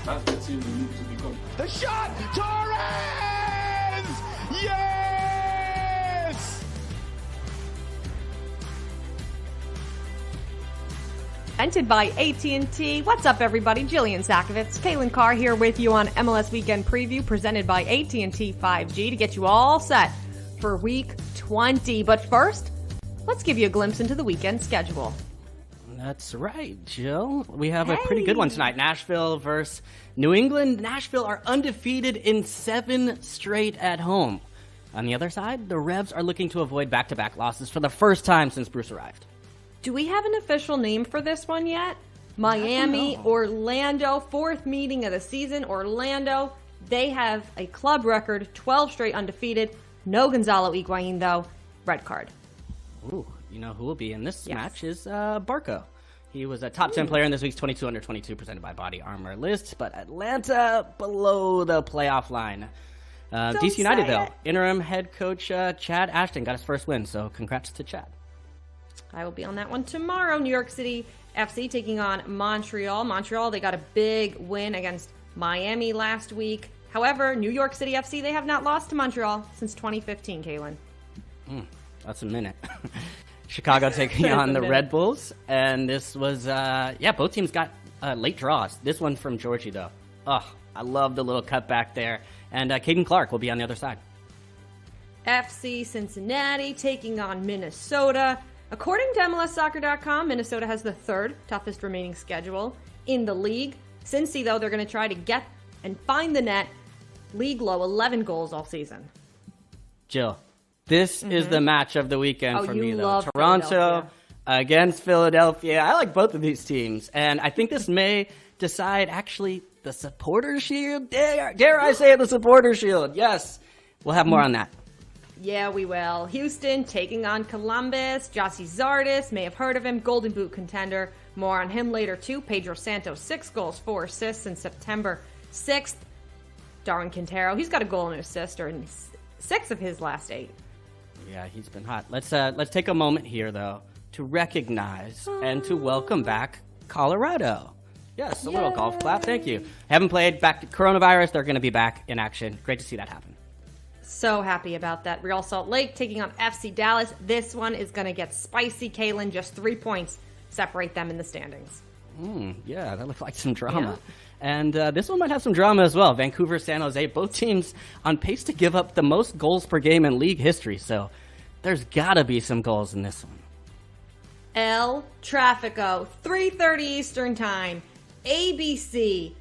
That's the team we need to become. The shot! Torres! Yes! Presented by AT&T. What's up, everybody? Jillian, Sakovits, Calen, Carr here with you on MLS Weekend Preview, presented by AT&T 5G to get you all set for Week 20. But first, let's give you a glimpse into the weekend schedule. That's right, Jill. We have a pretty good one tonight. Nashville versus New England. Nashville are undefeated in 7 straight at home. On the other side, the Revs are looking to avoid back-to-back losses for the first time since Bruce arrived. Do we have an official name for this one yet? Miami, Orlando, 4th meeting of the season. Orlando, they have a club record, 12 straight undefeated. No Gonzalo Higuain, though. Red card. Ooh, you know who will be in this match is Barco. He was a top 10 player in this week's 22 under 22 presented by Body Armor list, but Atlanta below the playoff line. DC United, though, interim head coach Chad Ashton got his first win, so congrats to Chad. I will be on that one tomorrow. New York City FC taking on Montreal. Montreal, they got a big win against Miami last week. However, New York City FC, they have not lost to Montreal since 2015, Calen. That's a minute. Chicago taking on the Red Bulls. And this was, both teams got late draws. This one from Georgie, though. Oh, I love the little cutback there. And Caden Clark will be on the other side. FC Cincinnati taking on Minnesota. According to MLSsoccer.com, Minnesota has the 3rd toughest remaining schedule in the league. Cincy, though, they're going to try to get and find the net. League low, 11 goals all season. Jill, this is the match of the weekend for me, though. Toronto against Philadelphia. I like both of these teams, and I think this may decide, actually, the Supporters' Shield. Dare I say the Supporters' Shield? Yes. We'll have more on that. Yeah, we will. Houston taking on Columbus. Jossie Zardes, may have heard of him, Golden Boot contender. More on him later, too. Pedro Santos, 6 goals, 4 assists in September 6th. Darwin Quintero, he's got a goal and an assist in 6 of his last 8. Yeah, he's been hot. Let's take a moment here, though, to recognize and to welcome back Colorado. Yes, a little golf clap. Thank you. Haven't played back to coronavirus. They're going to be back in action. Great to see that happen. So happy about that. Real Salt Lake taking on FC Dallas. This one is going to get spicy, Calen. Just 3 points separate them in the standings. Yeah, that looked like some drama. Yeah. And this one might have some drama as well. Vancouver, San Jose, both teams on pace to give up the most goals per game in league history. So there's got to be some goals in this one. El Trafico, 3:30 Eastern Time. ABC,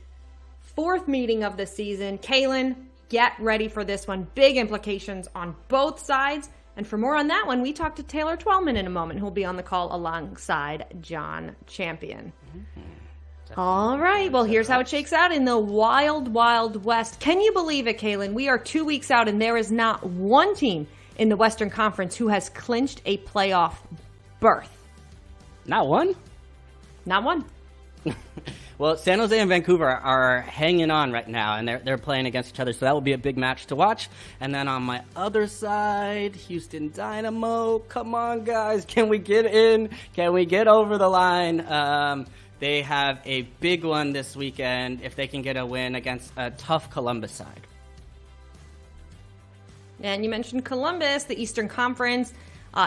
4th meeting of the season. Calen, get ready for this one. Big implications on both sides. And for more on that one, we talked to Taylor Twellman in a moment, who'll be on the call alongside John Champion. All right, well, here's how it shakes out in the wild, wild West. Can you believe it, Calen? We are 2 weeks out, and there is not one team in the Western Conference who has clinched a playoff berth. Not one? Not one. Well, San Jose and Vancouver are hanging on right now, and they're playing against each other, so that will be a big match to watch. And then on my other side, Houston Dynamo. Come on, guys. Can we get in? Can we get over the line? They have a big one this weekend if they can get a win against a tough Columbus side. And you mentioned Columbus, the Eastern Conference.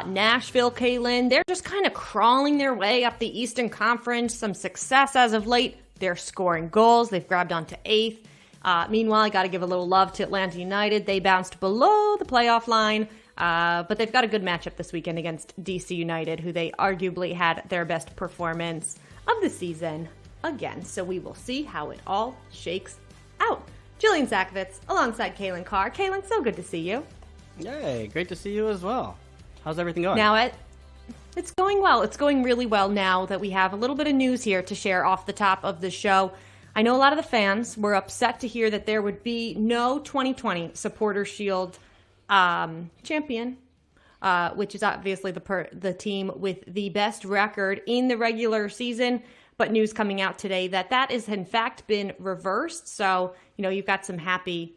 Nashville, Calen, they're just kind of crawling their way up the Eastern Conference. Some success as of late. They're scoring goals. They've grabbed onto 8th. Meanwhile, I got to give a little love to Atlanta United. They bounced below the playoff line, but they've got a good matchup this weekend against DC United, who they arguably had their best performance of the season again. So we will see how it all shakes out. Jillian Sakovits alongside Calen Carr. Calen, so good to see you. Yay, great to see you as well. How's everything going? Now, it's going well. It's going really well now that we have a little bit of news here to share off the top of the show. I know a lot of the fans were upset to hear that there would be no 2020 Supporters' Shield champion, which is obviously the team with the best record in the regular season. But news coming out today that is in fact been reversed. So, you've got some happy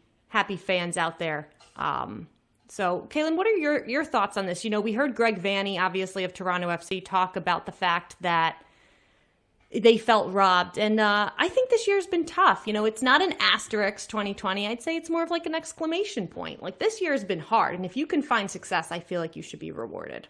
fans out there. So, Calen, what are your thoughts on this? We heard Greg Vanney, obviously, of Toronto FC, talk about the fact that they felt robbed. And I think this year's been tough. You know, it's not an asterisk 2020. I'd say it's more of like an exclamation point. Like, this year has been hard. And if you can find success, I feel like you should be rewarded.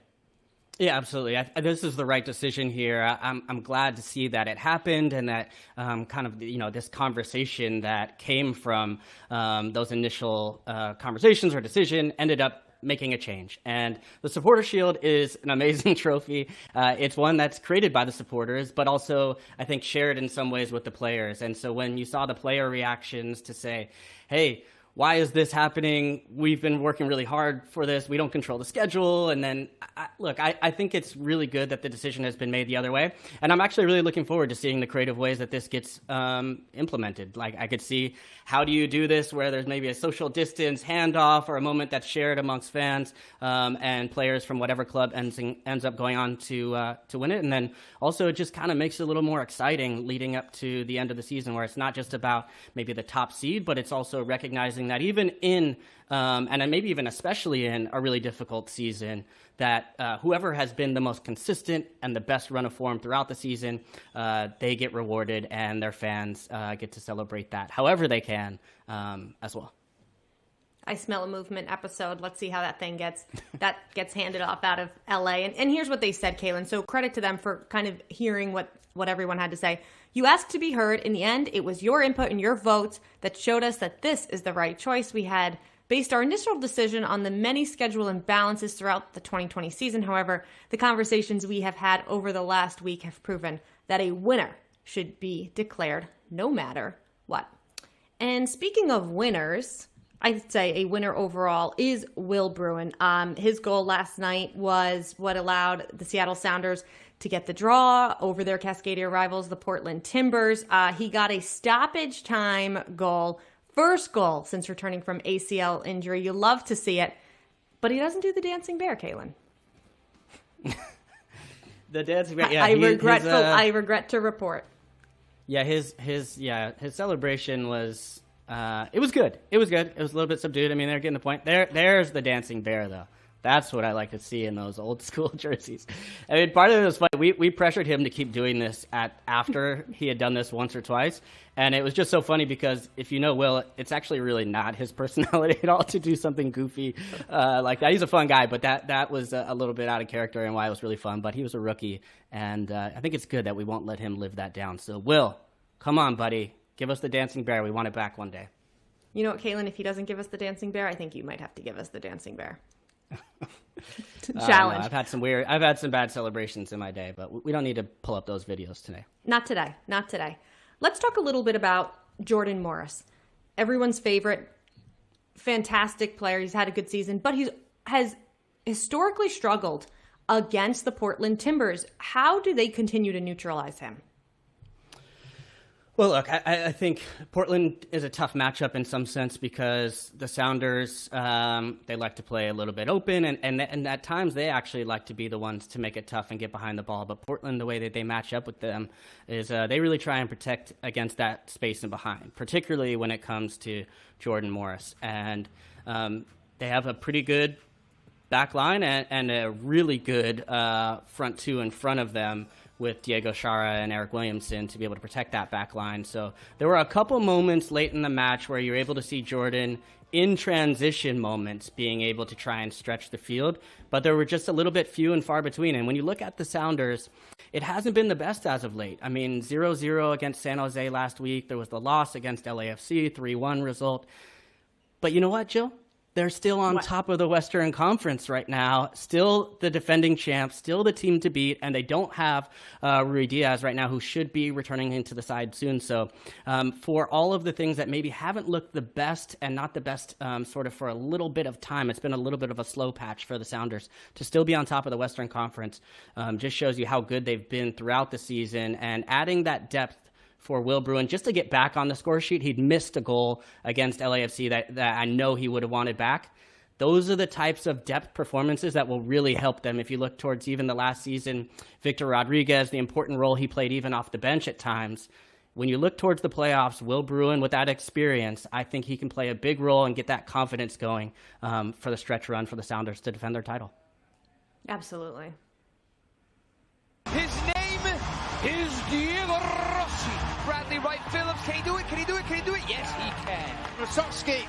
Yeah, absolutely. This is the right decision here. I'm glad to see that it happened, and that kind of, you know, this conversation that came from those initial conversations or decision ended up making a change. And the Supporter Shield is an amazing trophy. It's one that's created by the supporters, but also, I think, shared in some ways with the players. And so when you saw the player reactions to say, hey, why is this happening? We've been working really hard for this. We don't control the schedule. And then, I think it's really good that the decision has been made the other way. And I'm actually really looking forward to seeing the creative ways that this gets implemented. Like, I could see, how do you do this where there's maybe a social distance handoff or a moment that's shared amongst fans and players from whatever club ends up going on to win it. And then also, it just kind of makes it a little more exciting leading up to the end of the season, where it's not just about maybe the top seed, but it's also recognizing that even in, and maybe even especially in, a really difficult season, that whoever has been the most consistent and the best run of form throughout the season, they get rewarded, and their fans get to celebrate that however they can as well. I smell a movement episode. Let's see how that thing gets handed off out of LA. And here's what they said, Calen. So credit to them for kind of hearing what everyone had to say. You asked to be heard. In the end, it was your input and your votes that showed us that this is the right choice. We had based our initial decision on the many schedule imbalances throughout the 2020 season. However, the conversations we have had over the last week have proven that a winner should be declared no matter what. And speaking of winners, I'd say a winner overall is Will Bruin. His goal last night was what allowed the Seattle Sounders to get the draw over their Cascadia rivals, the Portland Timbers. He got a stoppage time goal, first goal since returning from ACL injury. You love to see it, but he doesn't do the dancing bear, Calen. The dancing bear. Yeah, I regret to report. Yeah, his celebration was. It was good. It was good. It was a little bit subdued. I mean, they're getting the point. There's the dancing bear, though. That's what I like to see in those old school jerseys. I mean, part of it was funny. We pressured him to keep doing this after he had done this once or twice. And it was just so funny because if you know Will, it's actually really not his personality at all to do something goofy like that. He's a fun guy, but that was a little bit out of character and why it was really fun. But he was a rookie, and I think it's good that we won't let him live that down. So, Will, come on, buddy. Give us the dancing bear. We want it back one day. You know what, Calen? If he doesn't give us the dancing bear, I think you might have to give us the dancing bear. Challenge. No, I've had some bad celebrations in my day, but we don't need to pull up those videos today. Not today. Let's talk a little bit about Jordan Morris. Everyone's favorite, fantastic player. He's had a good season, but he has historically struggled against the Portland Timbers. How do they continue to neutralize him? Well, look, I think Portland is a tough matchup in some sense because the Sounders, they like to play a little bit open, and at times they actually like to be the ones to make it tough and get behind the ball. But Portland, the way that they match up with them is they really try and protect against that space and behind, particularly when it comes to Jordan Morris. And they have a pretty good back line and a really good front two in front of them, with Diego Chara and Eric Williamson to be able to protect that back line. So there were a couple moments late in the match where you were able to see Jordan in transition moments being able to try and stretch the field, but there were just a little bit few and far between. And when you look at the Sounders, it hasn't been the best as of late. I mean, 0-0 against San Jose last week. There was the loss against LAFC, 3-1 result. But you know what, Jill? They're still on top of the Western Conference right now, still the defending champs, still the team to beat, and they don't have Rui Diaz right now, who should be returning into the side soon. So for all of the things that maybe haven't looked the best and not the best sort of for a little bit of time, it's been a little bit of a slow patch for the Sounders to still be on top of the Western Conference. Just shows you how good they've been throughout the season, and adding that depth for Will Bruin, just to get back on the score sheet. He'd missed a goal against LAFC that I know he would have wanted back. Those are the types of depth performances that will really help them. If you look towards even the last season, Victor Rodriguez, the important role he played even off the bench at times. When you look towards the playoffs, Will Bruin, with that experience, I think he can play a big role and get that confidence going for the stretch run for the Sounders to defend their title. Absolutely. His name Here's Diego Rossi. Bradley Wright Phillips. Can he do it? Can he do it? Can he do it? Yes, he can. Rosowski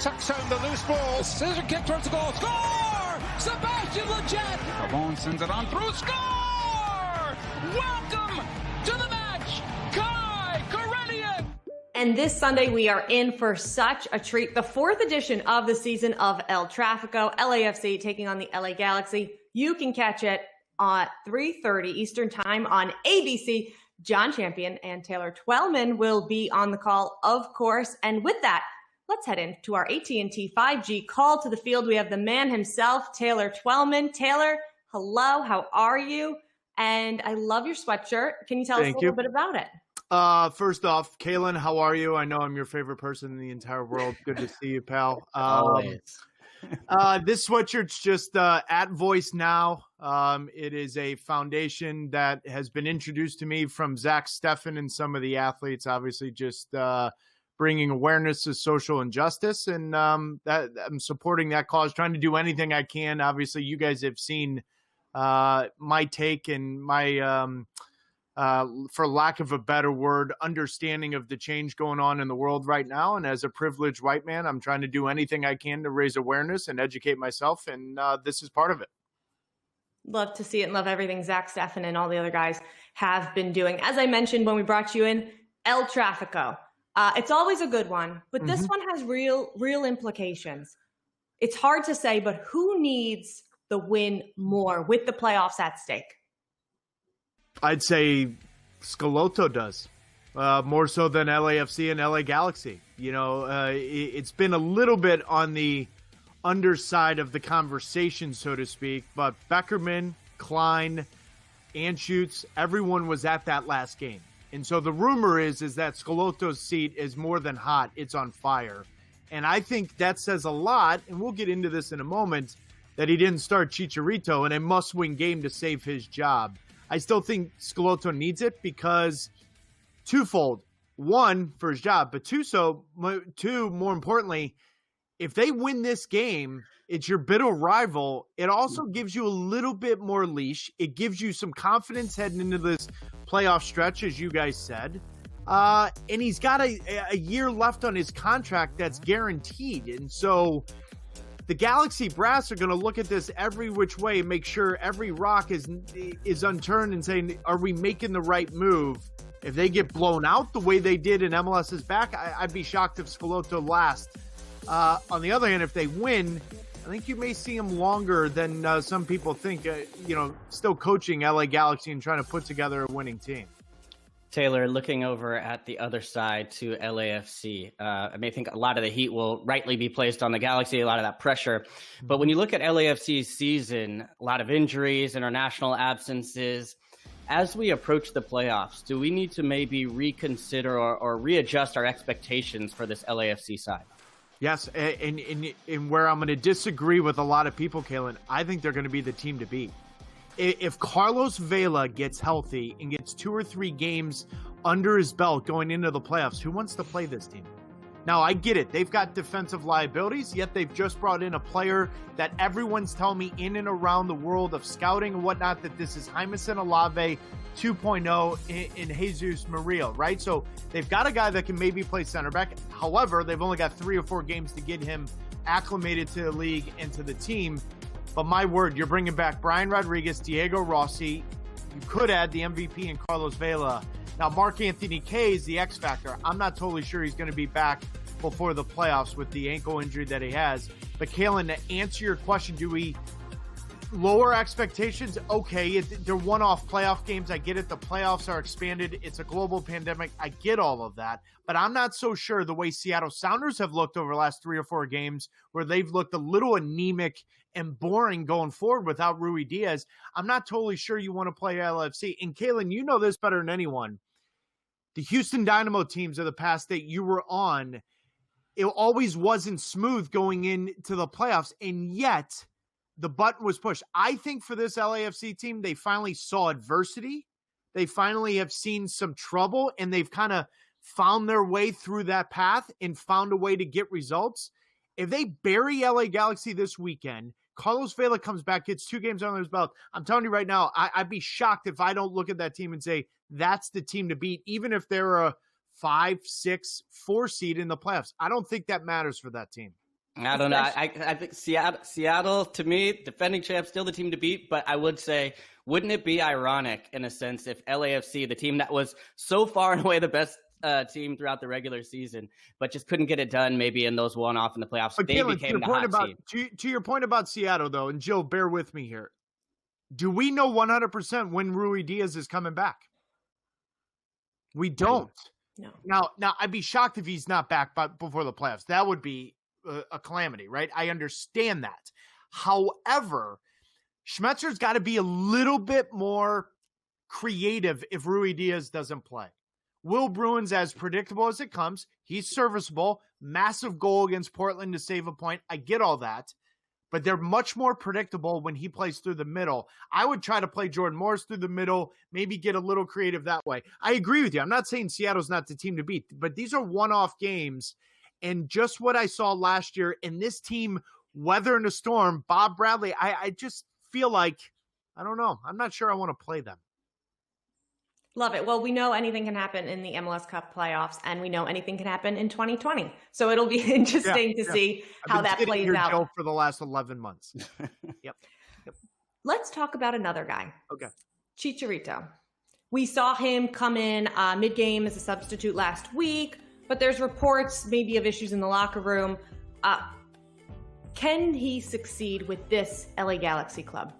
tucks home the loose ball. The scissor kick towards the goal. Score! Sebastian Lletget. Ramon sends it on through. Score! Welcome to the match, Kai Karelian. And this Sunday, we are in for such a treat. The fourth edition of the season of El Trafico, LAFC taking on the LA Galaxy. You can catch it at 3:30 Eastern Time on ABC. John Champion and Taylor Twellman will be on the call, of course. And with that, let's head into our AT&T 5G call to the field. We have the man himself, Taylor Twellman. Taylor, hello, how are you? And I love your sweatshirt. Can you tell us a little bit about it? First off, Calen, how are you? I know I'm your favorite person in the entire world. Good to see you, pal. Always. This sweatshirt's just at Voice Now. It is a foundation that has been introduced to me from Zach Steffen and some of the athletes, obviously just bringing awareness to social injustice. And that I'm supporting that cause, trying to do anything I can. Obviously, you guys have seen my take and my for lack of a better word, understanding of the change going on in the world right now. And as a privileged white man, I'm trying to do anything I can to raise awareness and educate myself. And this is part of it. Love to see it and love everything Zach Steffen and all the other guys have been doing. As I mentioned when we brought you in, El Trafico. It's always a good one, but this one has real implications. It's hard to say, but who needs the win more with the playoffs at stake? I'd say Schelotto does, more so than LAFC and LA Galaxy. You know, it's been a little bit on the underside of the conversation, so to speak, but Beckerman, Klein, Anschutz, everyone was at that last game. And so the rumor is that Schelotto's seat is more than hot. It's on fire. And I think that says a lot, and we'll get into this in a moment, that he didn't start Chicharito in a must-win game to save his job. I still think Schelotto needs it because twofold. One, for his job, but two, more importantly, if they win this game, it's your bitter rival. It also gives you a little bit more leash. It gives you some confidence heading into this playoff stretch, as you guys said. And he's got a year left on his contract that's guaranteed. And so the Galaxy brass are going to look at this every which way and make sure every rock is unturned and saying, are we making the right move? If they get blown out the way they did in MLS's back, I'd be shocked if Schelotto lasts. On the other hand, if they win, I think you may see him longer than some people think, still coaching LA Galaxy and trying to put together a winning team. Taylor, looking over at the other side to LAFC, I may think a lot of the heat will rightly be placed on the Galaxy, a lot of that pressure. But when you look at LAFC's season, a lot of injuries, international absences, as we approach the playoffs, do we need to maybe reconsider or readjust our expectations for this LAFC side? Yes, and where I'm going to disagree with a lot of people, Calen, I think they're going to be the team to beat. If Carlos Vela gets healthy and gets 2 or 3 games under his belt going into the playoffs, who wants to play this team? Now, I get it. They've got defensive liabilities, yet they've just brought in a player that everyone's telling me in and around the world of scouting and whatnot that this is Jaimison Olave 2.0 in Jesus Murillo, right? So they've got a guy that can maybe play center back. However, they've only got 3 or 4 games to get him acclimated to the league and to the team. But my word, you're bringing back Brian Rodriguez, Diego Rossi. You could add the MVP and Carlos Vela. Now, Mark-Anthony Kaye is the X factor. I'm not totally sure he's going to be back before the playoffs with the ankle injury that he has. But, Calen, to answer your question, do we lower expectations? Okay, they're one-off playoff games. I get it. The playoffs are expanded. It's a global pandemic. I get all of that. But I'm not so sure the way Seattle Sounders have looked over the last 3 or 4 games where they've looked a little anemic and boring going forward without Rui Diaz. I'm not totally sure you want to play LFC. And Calen, you know this better than anyone. The Houston Dynamo teams of the past that you were on, it always wasn't smooth going into the playoffs. And yet the button was pushed. I think for this LAFC team, they finally saw adversity. They finally have seen some trouble and they've kind of found their way through that path and found a way to get results. If they bury LA Galaxy this weekend, Carlos Vela comes back, gets 2 games under his belt. I'm telling you right now, I'd be shocked if I don't look at that team and say that's the team to beat, even if they're a 5, 6, 4 seed in the playoffs. I don't think that matters for that team. I don't know. I think Seattle, to me, defending champ, still the team to beat. But I would say, wouldn't it be ironic, in a sense, if LAFC, the team that was so far and away the best team throughout the regular season, but just couldn't get it done maybe in those one-off in the playoffs, but they Calen, became the hot team. To your point about Seattle, though, and Jill, bear with me here. Do we know 100% when Rui Diaz is coming back? We don't. No. Now, I'd be shocked if he's not back before the playoffs. That would be a calamity, right? I understand that. However, Schmetzer's got to be a little bit more creative if Rui Diaz doesn't play. Will Bruin's as predictable as it comes. He's serviceable. Massive goal against Portland to save a point. I get all that. But they're much more predictable when he plays through the middle. I would try to play Jordan Morris through the middle, maybe get a little creative that way. I agree with you. I'm not saying Seattle's not the team to beat, but these are one-off games. And just what I saw last year in this team weathering a storm, Bob Bradley, I just feel like, I don't know. I'm not sure I want to play them. Love it. Well, we know anything can happen in the MLS Cup playoffs, and we know anything can happen in 2020. So it'll be interesting to see how that plays out. Joe, for the last 11 months. Yep. Let's talk about another guy. Okay. Chicharito. We saw him come in mid-game as a substitute last week, but there's reports maybe of issues in the locker room. Can he succeed with this LA Galaxy club?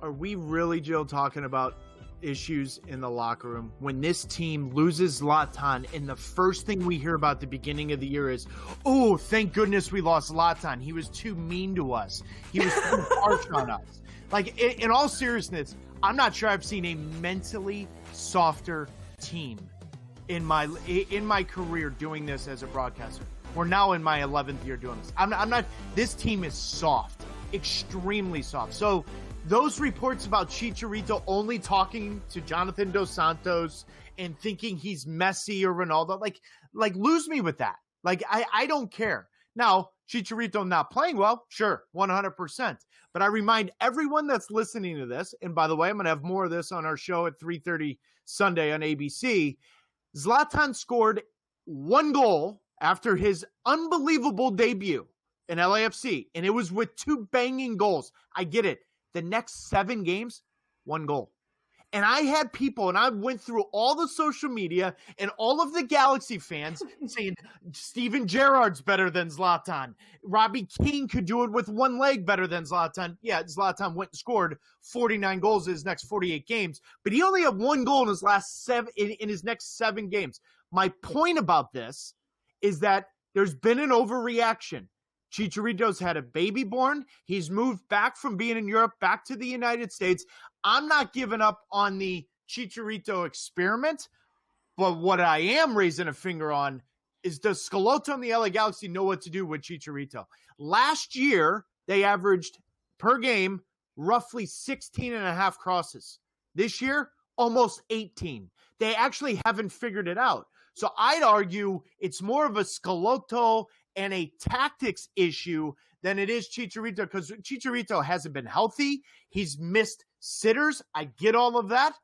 Are we really, Jill, talking about issues in the locker room when this team loses Zlatan and the first thing we hear about the beginning of the year is, oh, thank goodness we lost Zlatan. He was too mean to us. He was too harsh on us. Like, in all seriousness, I'm not sure I've seen a mentally softer team in my career doing this as a broadcaster. We're now in my 11th year doing this. I'm not, this team is soft, extremely soft. So those reports about Chicharito only talking to Jonathan Dos Santos and thinking he's Messi or Ronaldo, like lose me with that. Like, I don't care. Now, Chicharito not playing well, sure, 100%. But I remind everyone that's listening to this, and by the way, I'm going to have more of this on our show at 3:30 Sunday on ABC. Zlatan scored 1 goal after his unbelievable debut in LAFC, and it was with 2 banging goals. I get it. The next 7 games, 1 goal. And I had people, and I went through all the social media and all of the Galaxy fans saying Steven Gerrard's better than Zlatan. Robbie Keane could do it with 1 leg better than Zlatan. Yeah, Zlatan went and scored 49 goals in his next 48 games, but he only had 1 goal in his next 7 games. My point about this is that there's been an overreaction. Chicharito's had a baby born. He's moved back from being in Europe back to the United States. I'm not giving up on the Chicharito experiment, but what I am raising a finger on is, does Schelotto and the LA Galaxy know what to do with Chicharito? Last year, they averaged per game roughly 16.5 crosses. This year, almost 18. They actually haven't figured it out. So I'd argue it's more of a Schelotto and a tactics issue than it is Chicharito, because Chicharito hasn't been healthy. He's missed sitters. I get all of that,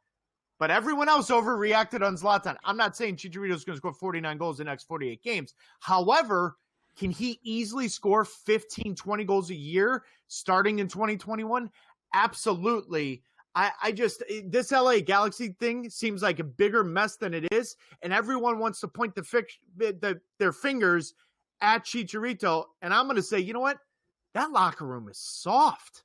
but everyone else overreacted on Zlatan. I'm not saying Chicharito's going to score 49 goals in the next 48 games. However, can he easily score 15, 20 goals a year starting in 2021? Absolutely. I just, this LA Galaxy thing seems like a bigger mess than it is, and everyone wants to point their fingers at Chicharito, and I'm going to say, you know what? That locker room is soft.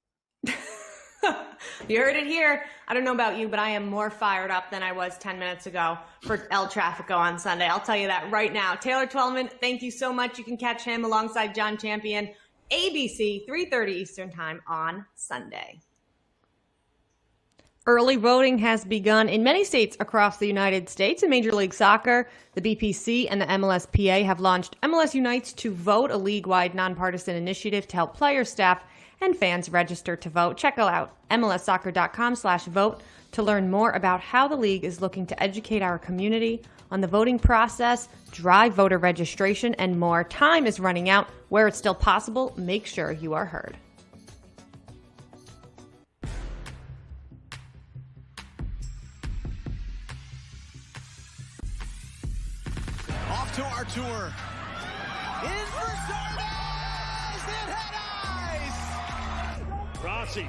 You heard it here. I don't know about you, but I am more fired up than I was 10 minutes ago for El Trafico on Sunday. I'll tell you that right now. Taylor Twellman, thank you so much. You can catch him alongside John Champion, ABC, 3:30 Eastern Time on Sunday. Early voting has begun in many states across the United States. In Major League Soccer, the BPC and the MLSPA have launched MLS Unites to Vote, a league-wide nonpartisan initiative to help players, staff, and fans register to vote. Check out MLSsoccer.com/vote to learn more about how the league is looking to educate our community on the voting process, drive voter registration, and more. Time is running out. Where it's still possible, make sure you are heard. to Artur. In for Zardes! It had eyes! Rossi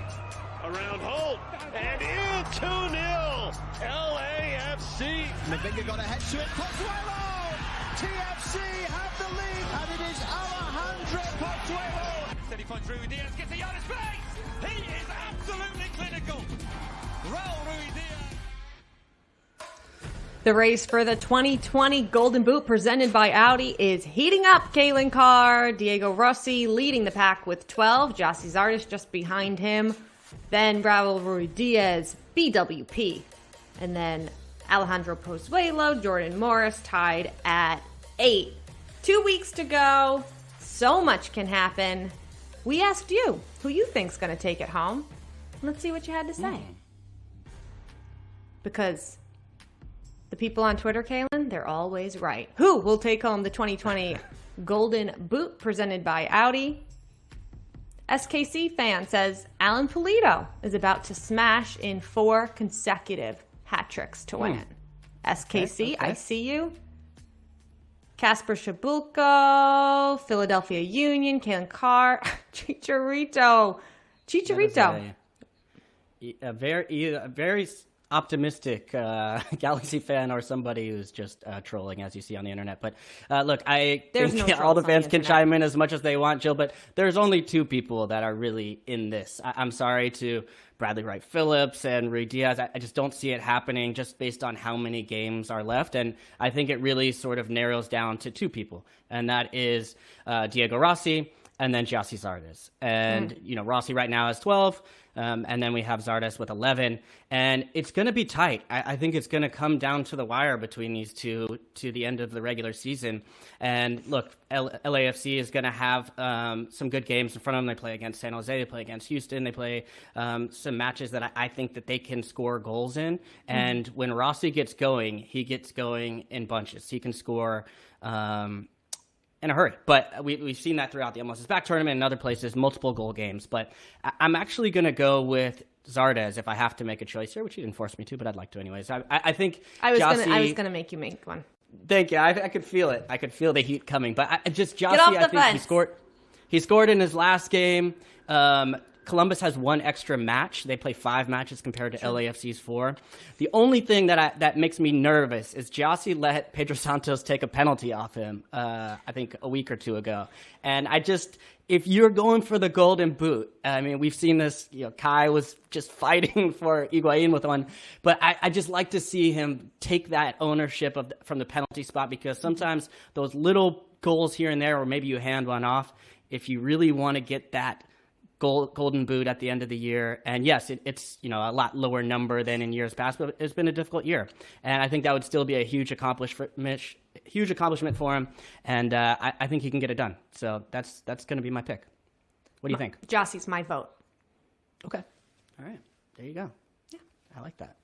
around Holt and in 2-0 LAFC. Mavinga got ahead to it. Pozuelo! TFC have the lead, and it is Alejandro Pozuelo. Steady finds Rui Diaz, gets a yard of space. He is absolutely clinical. Raul Rui Diaz. The race for the 2020 Golden Boot presented by Audi is heating up. Calen Carr, Diego Rossi leading the pack with 12. Jossie Zardes just behind him. Then Raul Rui Diaz, BWP. And then Alejandro Pozuelo, Jordan Morris tied at 8. 2 weeks to go. So much can happen. We asked you who you think's going to take it home. Let's see what you had to say. Because the people on Twitter, Calen, they're always right. Who will take home the 2020 Golden Boot presented by Audi? SKC fan says Alan Pulido is about to smash in 4 consecutive hat tricks to win it. SKC, okay. I see you. Casper Shabulko, Philadelphia Union, Calen Carr, Chicharito. A very optimistic Galaxy fan or somebody who's just trolling, as you see on the internet. But look, I think all the fans can chime in as much as they want, Jill, but there's only 2 people that are really in this. I'm sorry to Bradley Wright Phillips and Rui Diaz. I just don't see it happening just based on how many games are left. And I think it really sort of narrows down to 2 people, and that is Diego Rossi and then Jossie Zardes. And, Rossi right now has 12. And then we have Zardes with 11. And it's going to be tight. I think it's going to come down to the wire between these two to the end of the regular season. And look, LAFC is going to have some good games in front of them. They play against San Jose. They play against Houston. They play some matches that I think that they can score goals in. And when Rossi gets going, he gets going in bunches. He can score in a hurry. But we've seen that throughout the MLS Back tournament and other places, multiple goal games. But I'm actually going to go with Zardes if I have to make a choice here, which you didn't force me to, but I'd like to anyways. I think I was going to make you make one. Thank you. I could feel it. I could feel the heat coming. But Jossie, I think he scored in his last game. Columbus has 1 extra match. They play 5 matches compared to LAFC's 4. The only thing that makes me nervous is Jossie let Pedro Santos take a penalty off him, I think a week or 2 ago. And if you're going for the Golden Boot, I mean, we've seen this, Kai was just fighting for Higuain with one, but I just like to see him take that ownership from the penalty spot, because sometimes those little goals here and there, or maybe you hand one off, if you really want to get that Golden Boot at the end of the year. And yes, it's a lot lower number than in years past, but it's been a difficult year. And I think that would still be a huge accomplishment for him. And I think he can get it done. So that's going to be my pick. What do you think? Jossie's my vote. Okay. All right. There you go. Yeah. I like that.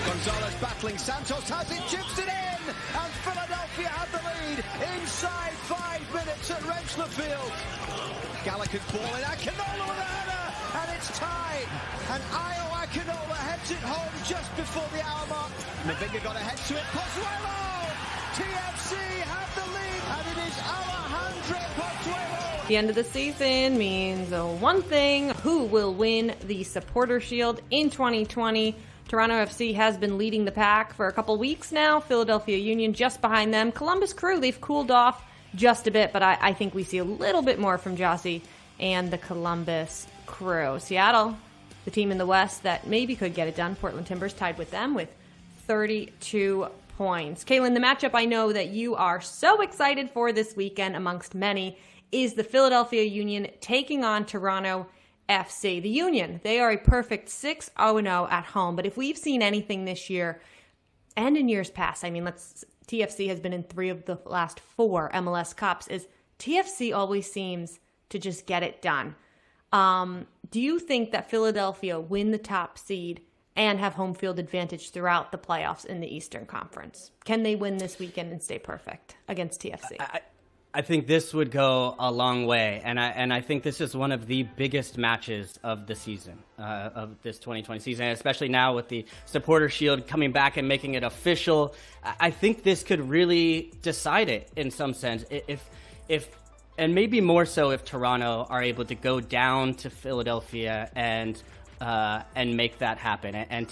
Gonzalez battling, Santos has it, chips it in, and Philadelphia have the lead inside 5 minutes at Rentschler Field. Gallagher ball in, Akinola with a header, and it's tied. And Ayo Akinola heads it home just before the hour mark. Mavinga got ahead to it, Pozuelo! TFC have the lead, and it is Alejandro Pozuelo. The end of the season means one thing: who will win the Supporter Shield in 2020? Toronto FC has been leading the pack for a couple weeks now. Philadelphia Union just behind them. Columbus Crew, they've cooled off just a bit, but I think we see a little bit more from Jossie and the Columbus Crew. Seattle, the team in the West that maybe could get it done. Portland Timbers tied with them with 32 points. Calen, the matchup I know that you are so excited for this weekend, amongst many, is the Philadelphia Union taking on Toronto FC. The Union, they are a perfect 6-0-0 at home. But if we've seen anything this year and in years past, I mean, TFC has been in 3 of the last 4 MLS Cups, is TFC always seems to just get it done. Do you think that Philadelphia win the top seed and have home field advantage throughout the playoffs in the Eastern Conference? Can they win this weekend and stay perfect against TFC? I think this would go a long way, and I think this is one of the biggest matches of the season, of this 2020 season, especially now with the Supporter Shield coming back and making it official. I think this could really decide it in some sense, if and maybe more so if Toronto are able to go down to Philadelphia and make that happen, and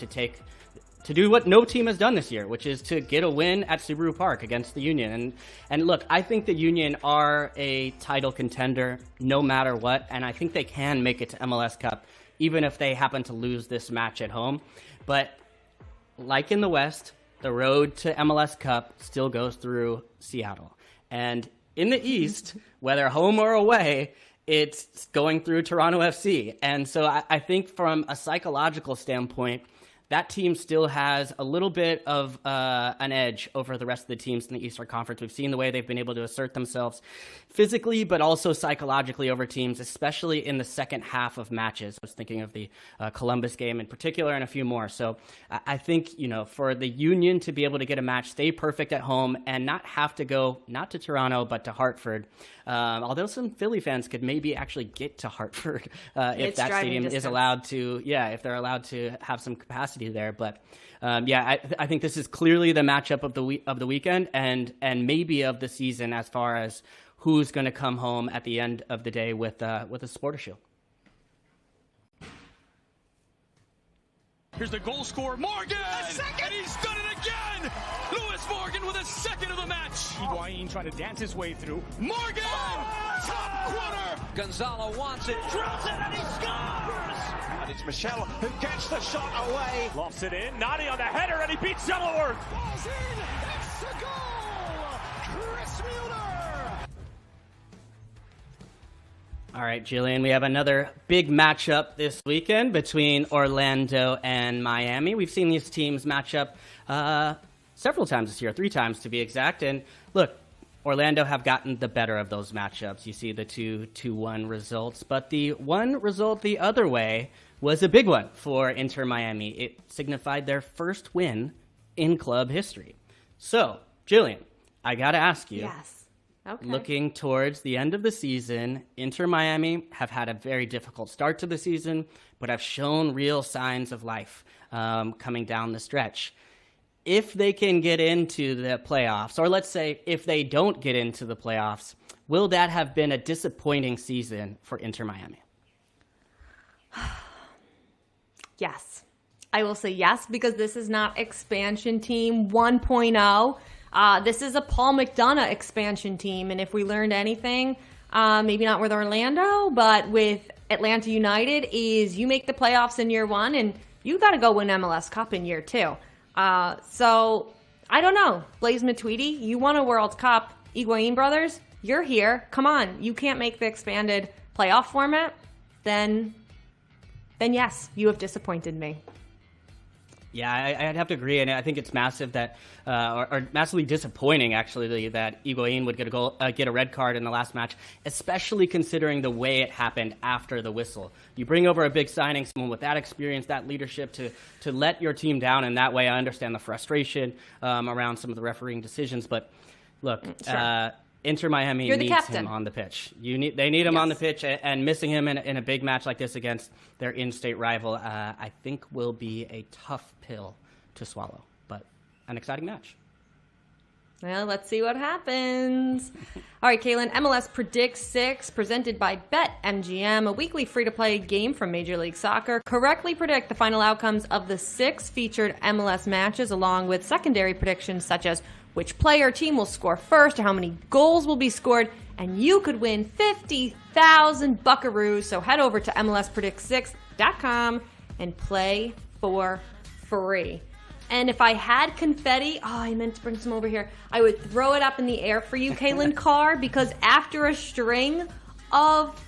to do what no team has done this year, which is to get a win at Subaru Park against the Union. And look, I think the Union are a title contender no matter what, and I think they can make it to MLS Cup, even if they happen to lose this match at home. But like in the West, the road to MLS Cup still goes through Seattle. And in the East, whether home or away, it's going through Toronto FC. And so I think from a psychological standpoint, that team still has a little bit of an edge over the rest of the teams in the Eastern Conference. We've seen the way they've been able to assert themselves physically, but also psychologically over teams, especially in the second half of matches. I was thinking of the Columbus game in particular and a few more. So I think, for the Union to be able to get a match, stay perfect at home, and not have to go, not to Toronto, but to Hartford. Although some Philly fans could maybe actually get to Hartford if that stadium is allowed to, if they're allowed to have some capacity there. But I think this is clearly the matchup of the weekend and maybe of the season as far as who's going to come home at the end of the day with a Supporter Shield. Here's the goal scorer, Morgan! And he's done it again! Lewis Morgan with a second of the match! Higuain trying to dance his way through. Morgan! Top corner! Gonzalo wants it, drills it, and he scores! And it's Michelle who gets the shot away. Lofts it in. Nani on the header, and he beats Shuttleworth. Balls in. It's a goal! Chris Mueller! All right, Jillian, we have another big matchup this weekend between Orlando and Miami. We've seen these teams match up several times this year, 3 times to be exact. And look, Orlando have gotten the better of those matchups. You see the 2-1 results. But the one result the other way was a big one for Inter Miami. It signified their first win in club history. So, Jillian, I got to ask you. Yes. Okay. Looking towards the end of the season, Inter Miami have had a very difficult start to the season, but have shown real signs of life coming down the stretch. If they can get into the playoffs, or let's say if they don't get into the playoffs, will that have been a disappointing season for Inter Miami? Yes. I will say yes, because this is not expansion team 1.0. This is a Paul McDonough expansion team, and if we learned anything, maybe not with Orlando, but with Atlanta United, is you make the playoffs in year 1, and you got to go win MLS Cup in year 2. So, I don't know. Blaise Matuidi, you won a World Cup. Higuain brothers, you're here. Come on. You can't make the expanded playoff format? Then yes, you have disappointed me. Yeah, I'd have to agree, and I think it's massive that, or massively disappointing actually, that Higuain would get a red card in the last match, especially considering the way it happened after the whistle. You bring over a big signing, someone with that experience, that leadership, to let your team down in that way. I understand the frustration around some of the refereeing decisions, but look, Sure. Inter Miami needs captain. him on the pitch. They need him on the pitch, and missing him in a big match like this against their in-state rival, I think will be a tough pill to swallow, but an exciting match. Well, let's see what happens. All right, Calen, MLS Predict 6, presented by BegMGM, a weekly free-to-play game from Major League Soccer. Correctly predict the final outcomes of the 6 featured MLS matches, along with secondary predictions such as which player or team will score first, or how many goals will be scored, and you could win 50,000 buckaroos. So head over to MLSPredict6.com and play for free. And if I had confetti, I meant to bring some over here, I would throw it up in the air for you, Calen Carr, because after a string of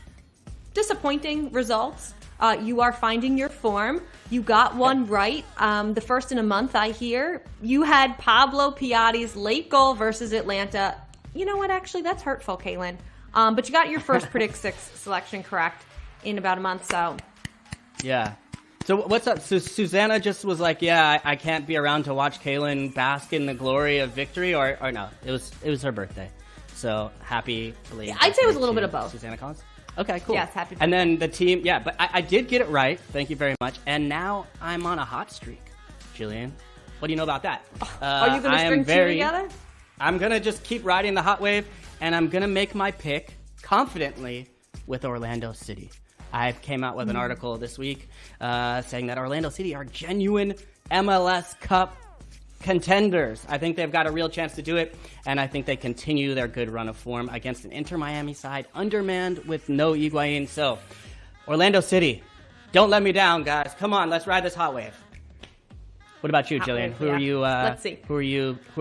disappointing results, you are finding your form. You got one right. The first in a month, I hear. You had Pablo Piatti's late goal versus Atlanta. You know what? Actually, that's hurtful, Calen. But you got your first Predict 6 selection correct in about a month, so. Yeah. So what's up? So Susanna just was like, yeah, I can't be around to watch Calen bask in the glory of victory, or no? It was her birthday. So happy belated. I'd say it was a birthday little bit to of both. Susanna Collins. Okay, cool. Yes, happy birthday. And then the team, yeah, but I did get it right. Thank you very much. And now I'm on a hot streak, Jillian. What do you know about that? Are you going to string two together? I'm going to just keep riding the hot wave, and I'm going to make my pick confidently with Orlando City. I came out with an article this week saying that Orlando City are genuine MLS Cup contenders. I think they've got a real chance to do it, and I think they continue their good run of form against an Inter Miami side undermanned with no Higuain. So, Orlando City, don't let me down, guys. Come on, let's ride this hot wave. What about you, Jillian? Who are you? Let's see. Who are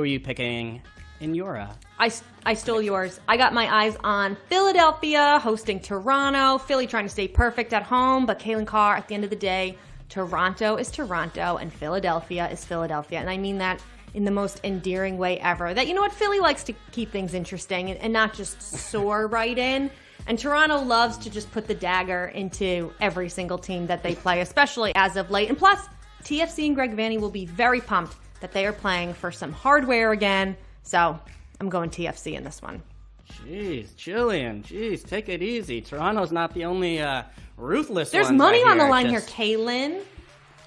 you picking in your? I stole yours. I got my eyes on Philadelphia hosting Toronto. Philly trying to stay perfect at home, but Calen Carr, at the end of the day, Toronto is Toronto and Philadelphia is Philadelphia. And I mean that in the most endearing way ever. That, you know what, Philly likes to keep things interesting and not just soar right in. And Toronto loves to just put the dagger into every single team that they play, especially as of late. And plus, TFC and Greg Vanny will be very pumped that they are playing for some hardware again. So I'm going TFC in this one. Jeez, Jillian, take it easy. Toronto's not the only ruthless. There's money on the line here, Calen.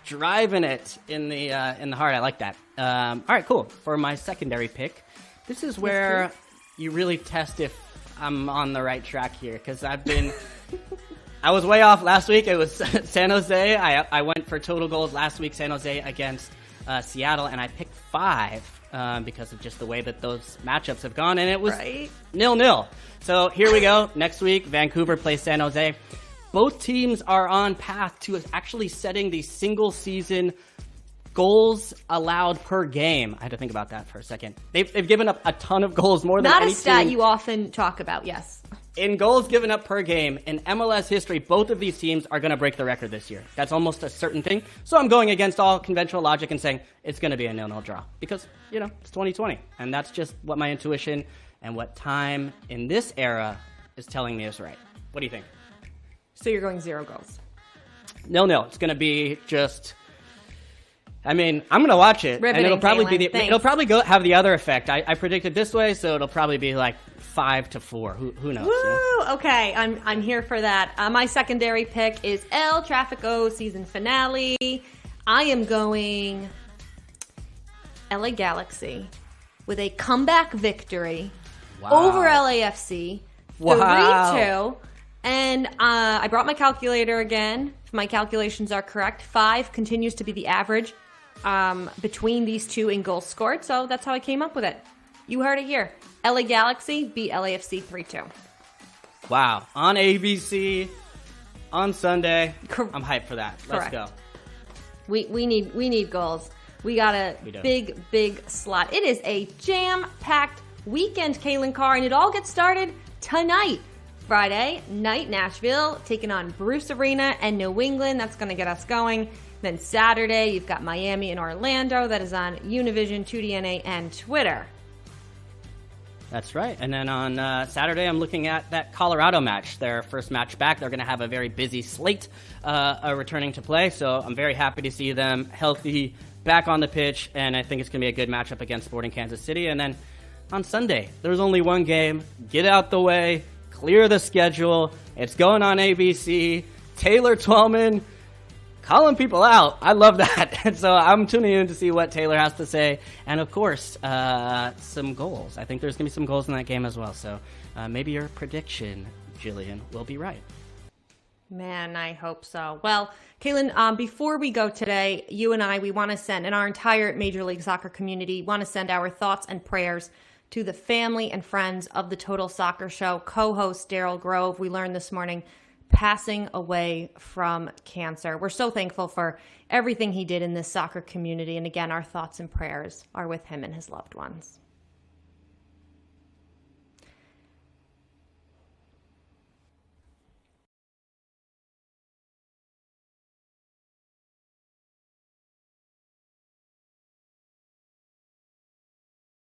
Driving it in the heart. I like that. All right, cool. For my secondary pick, this is where you really test if I'm on the right track here, because I was way off last week. It was San Jose. I went for total goals last week, San Jose against Seattle, and I picked 5 because of just the way that those matchups have gone, and it was 0-0. So here we go. Next week, Vancouver plays San Jose. Both teams are on path to actually setting the single season goals allowed per game. I had to think about that for a second. They've given up a ton of goals, more than any team. Not a stat you often talk about, yes. In goals given up per game, in MLS history, both of these teams are going to break the record this year. That's almost a certain thing. So I'm going against all conventional logic and saying it's going to be a 0-0 draw. Because, it's 2020. And that's just what my intuition and what time in this era is telling me is right. What do you think? So you're going 0 goals. 0-0. It's going to be just... I'm going to watch it, Riveting, and it'll probably Calen. it'll probably have the other effect. I predicted this way, so it'll probably be like 5-4. Who knows? Woo! Okay, I'm here for that. My secondary pick is El Trafico season finale. I am going LA Galaxy with a comeback victory over LAFC. 3-2. And I brought my calculator again. If my calculations are correct, 5 continues to be the average between these two in goals scored. So that's how I came up with it. You heard it here. LA Galaxy beat LAFC 3-2. Wow. On ABC on Sunday. I'm hyped for that. Correct. Let's go. We need goals. We got a big slot. It is a jam-packed weekend, Calen Carr, and it all gets started tonight. Friday night, Nashville taking on Bruce Arena and New England. That's going to get us going. Then Saturday, you've got Miami and Orlando. That is on Univision, 2DNA, and Twitter. That's right. And then on Saturday, I'm looking at that Colorado match, their first match back. They're going to have a very busy slate returning to play. So I'm very happy to see them healthy, back on the pitch. And I think it's going to be a good matchup against Sporting Kansas City. And then on Sunday, there's only one game. Get out the way. Clear the schedule. It's going on ABC. Taylor Twellman calling people out. I love that. And so I'm tuning in to see what Taylor has to say. And of course, some goals. I think there's going to be some goals in that game as well. So maybe your prediction, Jillian, will be right. Man, I hope so. Well, Calen, before we go today, you and I, we want to send, and our entire Major League Soccer community, want to send our thoughts and prayers to the family and friends of the Total Soccer Show co-host Daryl Grove. We learned this morning passing away from cancer. We're so thankful for everything he did in this soccer community. And again, our thoughts and prayers are with him and his loved ones.